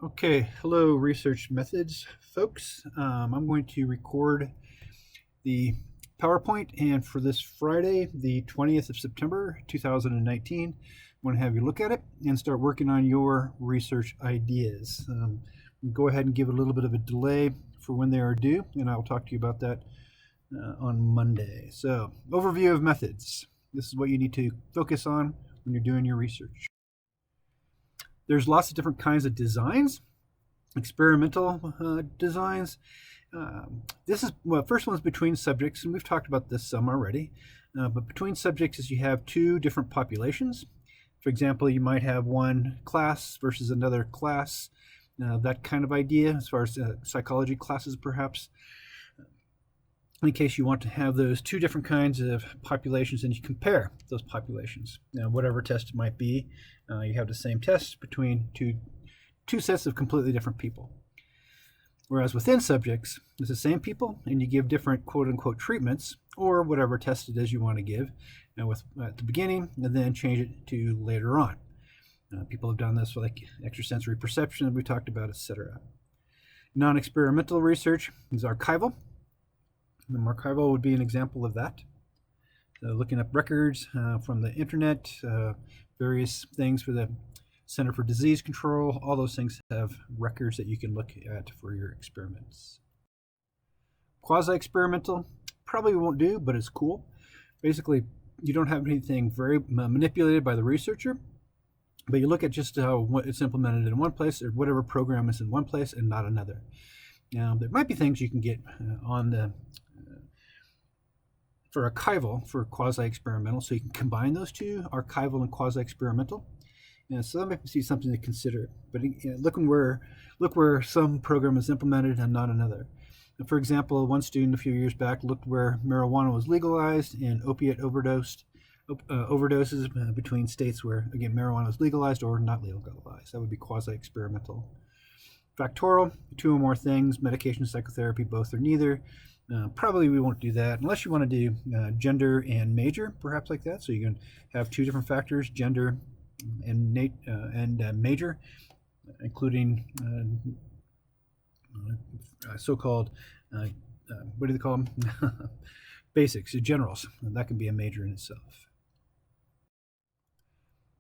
Okay, hello research methods folks. I'm going to record the PowerPoint, and for this Friday, the 20th of September 2019, I'm going to have you look at it and start working on your research ideas. Go ahead and give it a little bit of a delay for when they are due, and I'll talk to you about that on Monday. So, overview of methods. This is what you need to focus on when you're doing your research. There's lots of different kinds of designs, experimental designs. This is, well, first one's between subjects, and we've talked about this some already. But between subjects is you have two different populations. For example, you might have one class versus another class, that kind of idea as far as psychology classes perhaps. In case you want to have those two different kinds of populations and you compare those populations. Now, whatever test it might be, you have the same test between two sets of completely different people. Whereas within subjects, it's the same people and you give different quote-unquote treatments or whatever test it is you want to give at the beginning and then change it to later on. People have done this for like extrasensory perception that we talked about, etc. Non-experimental research is archival. The archival would be an example of that. Looking up records from the internet, various things for the Center for Disease Control, all those things have records that you can look at for your experiments. Quasi-experimental probably won't do, but it's cool. Basically, you don't have anything very manipulated by the researcher, but you look at just how it's implemented in one place or whatever program is in one place and not another. Now, there might be things you can get on the for archival for quasi-experimental, so you can combine those two, archival and quasi-experimental. So that might be something to consider. But look where some program is implemented and not another. For example, one student a few years back looked where marijuana was legalized and opiate overdoses between states where, again, marijuana was legalized or not legalized. That would be quasi-experimental. Factorial, two or more things, medication, psychotherapy, both or neither. Probably we won't do that unless you want to do gender and major, perhaps like that. So you can have two different factors, gender and major, including so-called, what do they call them? Basics, generals. That can be a major in itself.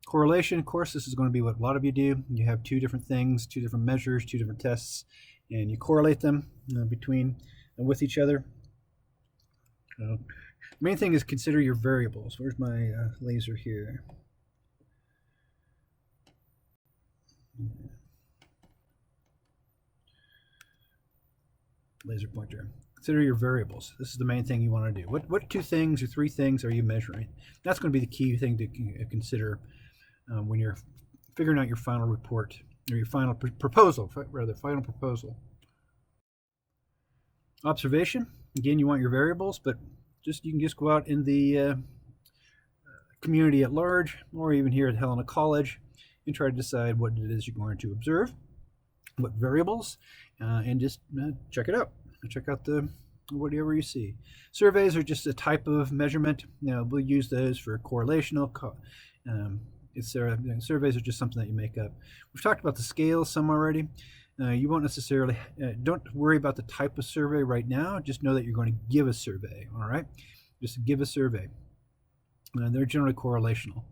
Correlation, of course, this is going to be what a lot of you do. You have two different things, two different measures, two different tests, and you correlate them between and with each other. Main thing is consider your variables. Where's my laser here? Laser pointer. Consider your variables. This is the main thing you want to do. What two things or three things are you measuring? That's going to be the key thing to consider when you're figuring out your final report or your final proposal, rather, final proposal. Observation. Again, you want your variables, but you can just go out in the community at large, or even here at Helena College, and try to decide what it is you're going to observe, what variables, and just check it out. Check out whatever you see. Surveys are just a type of measurement. We'll use those for correlational. Surveys are just something that you make up. We've talked about the scales some already. You won't necessarily, don't worry about the type of survey right now. Just know that you're going to give a survey, all right? Just give a survey. They're generally correlational.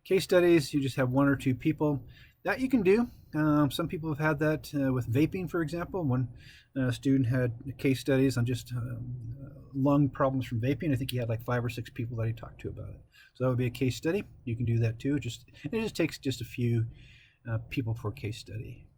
Case studies, you just have one or two people. That you can do. Some people have had that with vaping, for example. One student had case studies on just lung problems from vaping. I think he had like 5 or 6 people that he talked to about it. So that would be a case study. You can do that too. It just takes just a few people for a case study.